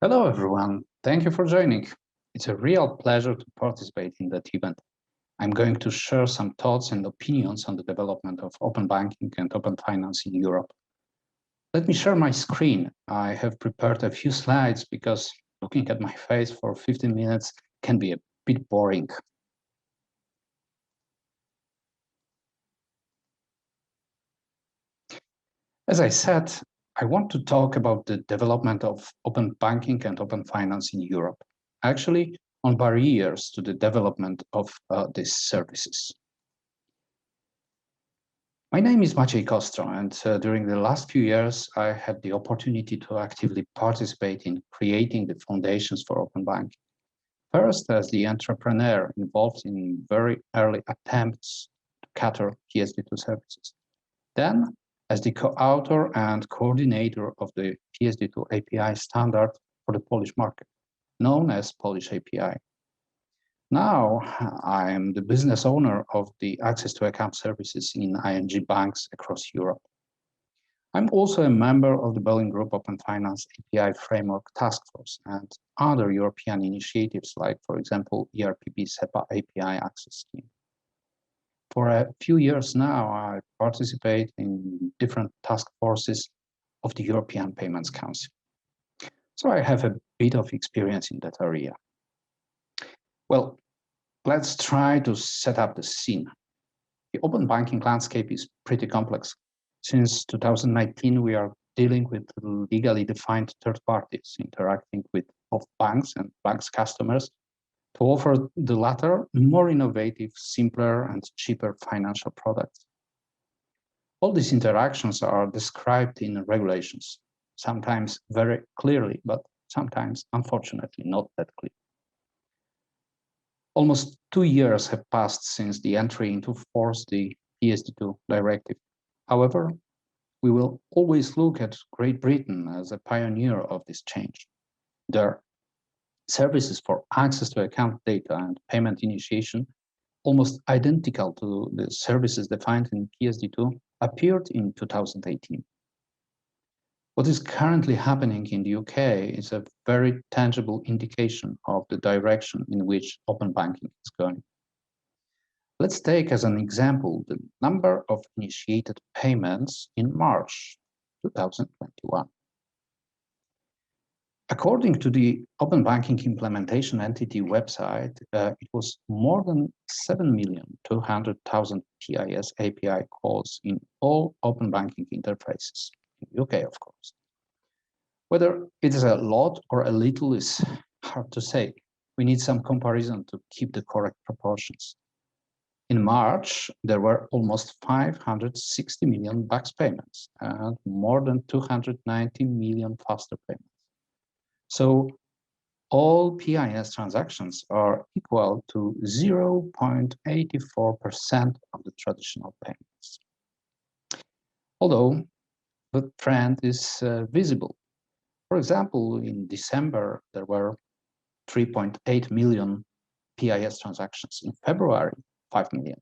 Hello, everyone. Thank you for joining. It's a real pleasure to participate in that event. I'm going to share some thoughts and opinions on the development of open banking and open finance in Europe. Let me share my screen. I have prepared a few slides because looking at my face for 15 minutes can be a bit boring. As I said, I want to talk about the development of open banking and open finance in Europe, actually on barriers to the development of these services. My name is Maciej Kostro, and during the last few years, I had the opportunity to actively participate in creating the foundations for open banking. First, as the entrepreneur involved in very early attempts to cater PSD2 services. Then, as the co-author and coordinator of the PSD2 API standard for the Polish market, known as Polish API. Now, I am the business owner of the access to account services in ING banks across Europe. I'm also a member of the Berlin Group Open Finance API Framework Task Force and other European initiatives like, for example, ERPB SEPA API Access Scheme. For a few years now, I participate in different task forces of the European Payments Council. So I have a bit of experience in that area. Well, let's try to set up the scene. The open banking landscape is pretty complex. Since 2019, we are dealing with legally defined third parties interacting with both banks and banks' customers to offer the latter more innovative, simpler, and cheaper financial products. All these interactions are described in regulations, sometimes very clearly, but sometimes, unfortunately, not that clear. Almost 2 years have passed since the entry into force the PSD2 directive. However, we will always look at Great Britain as a pioneer of this change. Their services for access to account data and payment initiation, almost identical to the services defined in PSD2, appeared in 2018. What is currently happening in the UK is a very tangible indication of the direction in which open banking is going. Let's take as an example the number of initiated payments in March 2021. According to the Open Banking Implementation Entity website, it was more than 7,200,000 PIS API calls in all open banking interfaces. In the UK, of course. Whether it is a lot or a little is hard to say. We need some comparison to keep the correct proportions. In March, there were almost 560 million BACS payments and more than 290 million faster payments. So all PIS transactions are equal to 0.84% of the traditional payments. Although the trend is visible. For example, in December, there were 3.8 million PIS transactions. In February, 5 million.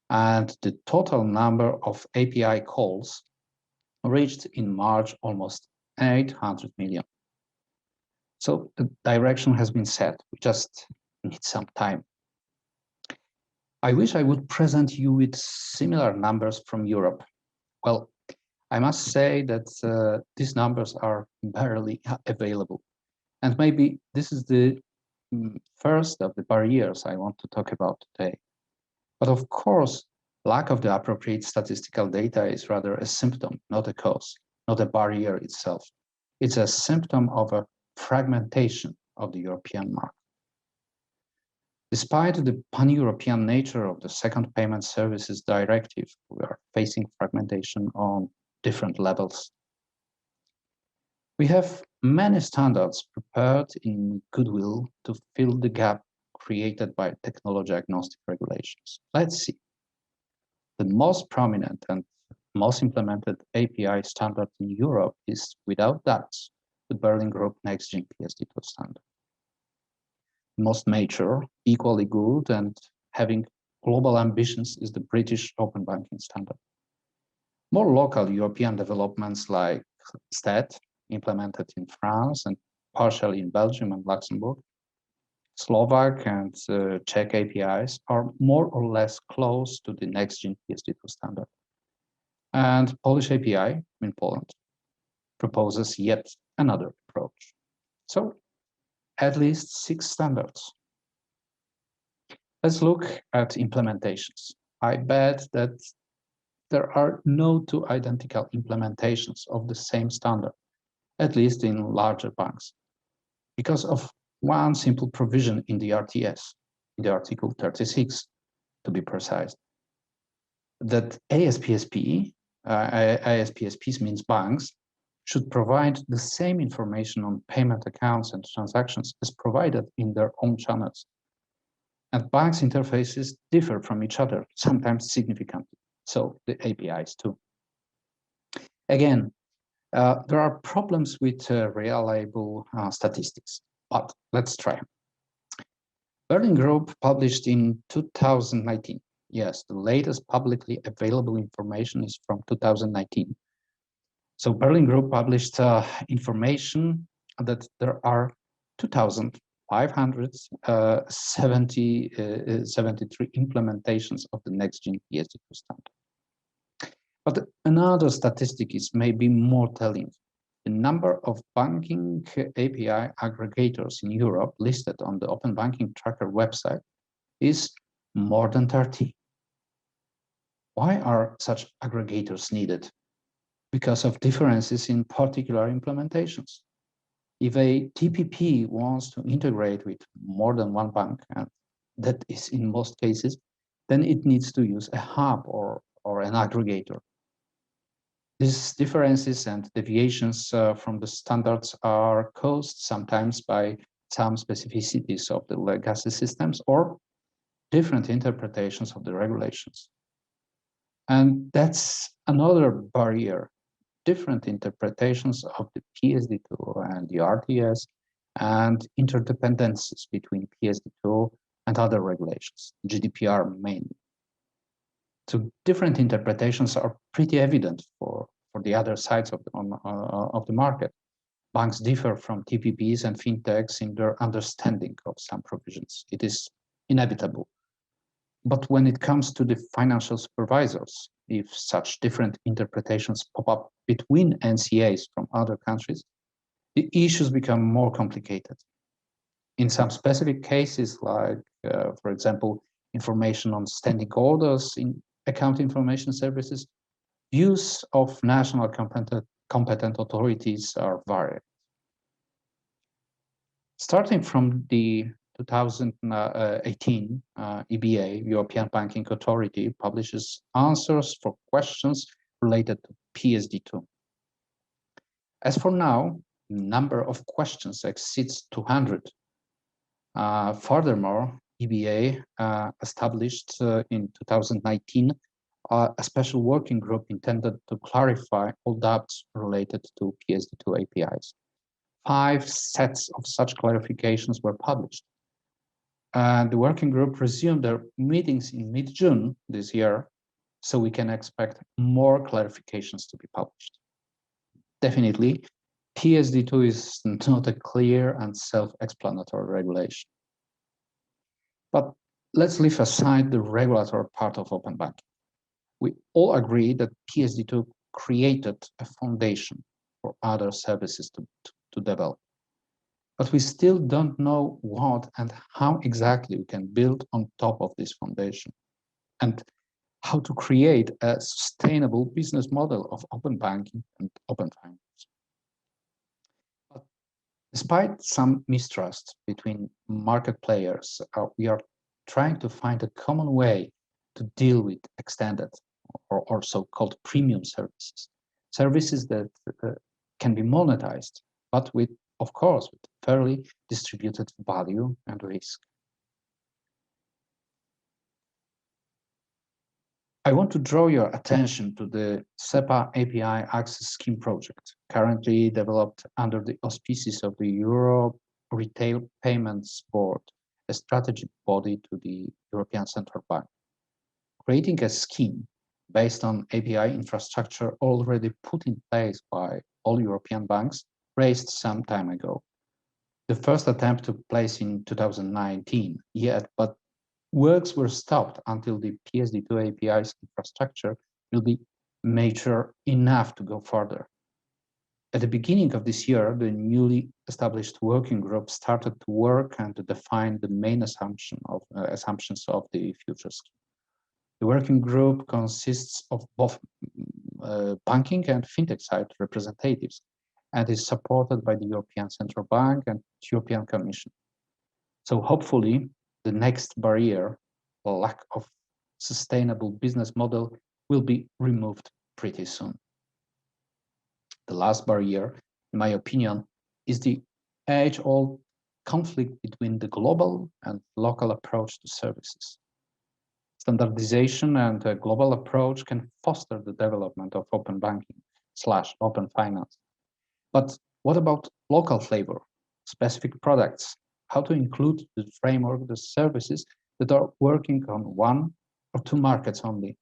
And the total number of API calls reached in March almost 800 million. So the direction has been set. We just need some time. I wish I would present you with similar numbers from Europe. Well, I must say that these numbers are barely available. And maybe this is the first of the barriers I want to talk about today. But of course, lack of the appropriate statistical data is rather a symptom, not a cause, not a barrier itself. It's a symptom of a fragmentation of the European market. Despite the pan-European nature of the Second Payment Services Directive, we are facing fragmentation on different levels. We have many standards prepared in goodwill to fill the gap created by technology-agnostic regulations. Let's see. The most prominent and most implemented API standard in Europe is, without doubt, the Berlin Group Next-Gen PSD2 standard. Most mature, equally good, and having global ambitions is the British Open Banking Standard. More local European developments like STED, implemented in France, and partially in Belgium and Luxembourg. Slovak and Czech APIs are more or less close to the next-gen PSD2 standard. And Polish API in Poland proposes yet another approach. So at least 6 standards. Let's look at implementations. I bet that there are no two identical implementations of the same standard, at least in larger banks, because of one simple provision in the RTS, in the Article 36, to be precise, that ASPSPs means banks, should provide the same information on payment accounts and transactions as provided in their own channels. And banks' interfaces differ from each other, sometimes significantly, so the APIs too. Again, there are problems with reliable statistics, but let's try. Berlin Group published in 2019. Yes, the latest publicly available information is from 2019. So Berlin Group published information that there are 2,573 implementations of the next-gen PSD2 standard. But another statistic is maybe more telling. The number of banking API aggregators in Europe listed on the Open Banking Tracker website is more than 30. Why are such aggregators needed? Because of differences in particular implementations. If a TPP wants to integrate with more than one bank, and that is in most cases, then it needs to use a hub or an aggregator. These differences and deviations from the standards are caused sometimes by some specificities of the legacy systems or different interpretations of the regulations. And that's another barrier, different interpretations of the PSD2 and the RTS and interdependencies between PSD2 and other regulations, GDPR mainly. So different interpretations are pretty evident for the other sides of the market. Banks differ from TPPs and fintechs in their understanding of some provisions. It is inevitable. But when it comes to the financial supervisors, if such different interpretations pop up between NCAs from other countries, the issues become more complicated. In some specific cases, like, for example, information on standing orders in account information services, views of national competent authorities are varied. Starting from the 2018 EBA, European Banking Authority, publishes answers for questions related to PSD2. As for now, the number of questions exceeds 200. Furthermore, EBA established in 2019 a special working group intended to clarify all doubts related to PSD2 APIs. 5 sets of such clarifications were published. The working group resumed their meetings in mid-June this year, so we can expect more clarifications to be published. Definitely, PSD2 is not a clear and self-explanatory regulation. But let's leave aside the regulatory part of open banking. We all agree that PSD2 created a foundation for other services to develop. But we still don't know what and how exactly we can build on top of this foundation, and how to create a sustainable business model of open banking and open finance. But despite some mistrust between market players, we are trying to find a common way to deal with extended or so-called premium services, services that can be monetized, but with, of course, with fairly distributed value and risk. I want to draw your attention to the SEPA API Access Scheme project, currently developed under the auspices of the Euro Retail Payments Board, a strategic body to the European Central Bank. Creating a scheme based on API infrastructure already put in place by all European banks raised some time ago. The first attempt took place in 2019, yet, but works were stopped until the PSD2 API's infrastructure will be mature enough to go further. At the beginning of this year, the newly established working group started to work and to define the main assumptions of the future scheme. The working group consists of both banking and fintech side representatives and is supported by the European Central Bank and European Commission. So hopefully, the next barrier, the lack of sustainable business model, will be removed pretty soon. The last barrier, in my opinion, is the age-old conflict between the global and local approach to services. Standardization and a global approach can foster the development of open banking / open finance. But what about local flavor, specific products? How to include the framework, the services that are working on one or two markets only?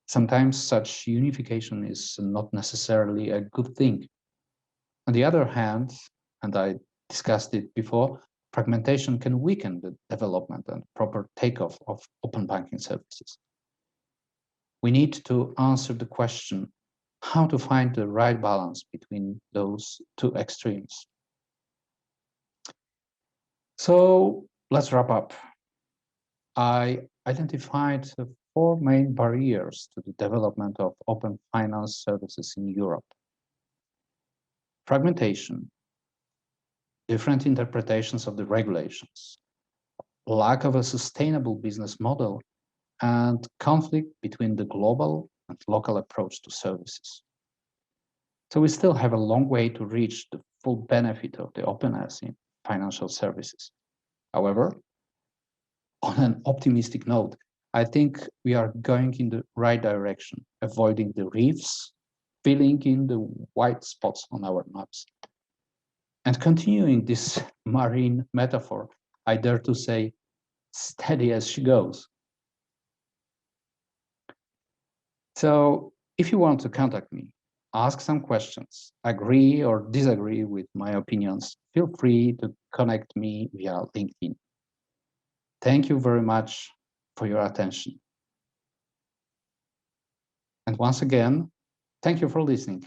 Sometimes such unification is not necessarily a good thing. On the other hand, and I discussed it before, fragmentation can weaken the development and proper takeoff of open banking services. We need to answer the question how to find the right balance between those two extremes. So let's wrap up. I identified the four main barriers to the development of open finance services in Europe. Fragmentation, different interpretations of the regulations, lack of a sustainable business model, and conflict between the global and local approach to services. So we still have a long way to reach the full benefit of the openness in financial services. However, on an optimistic note, I think we are going in the right direction, avoiding the reefs, filling in the white spots on our maps. And continuing this marine metaphor, I dare to say, steady as she goes. So if you want to contact me, ask some questions, agree or disagree with my opinions, feel free to connect me via LinkedIn. Thank you very much for your attention. And once again, thank you for listening.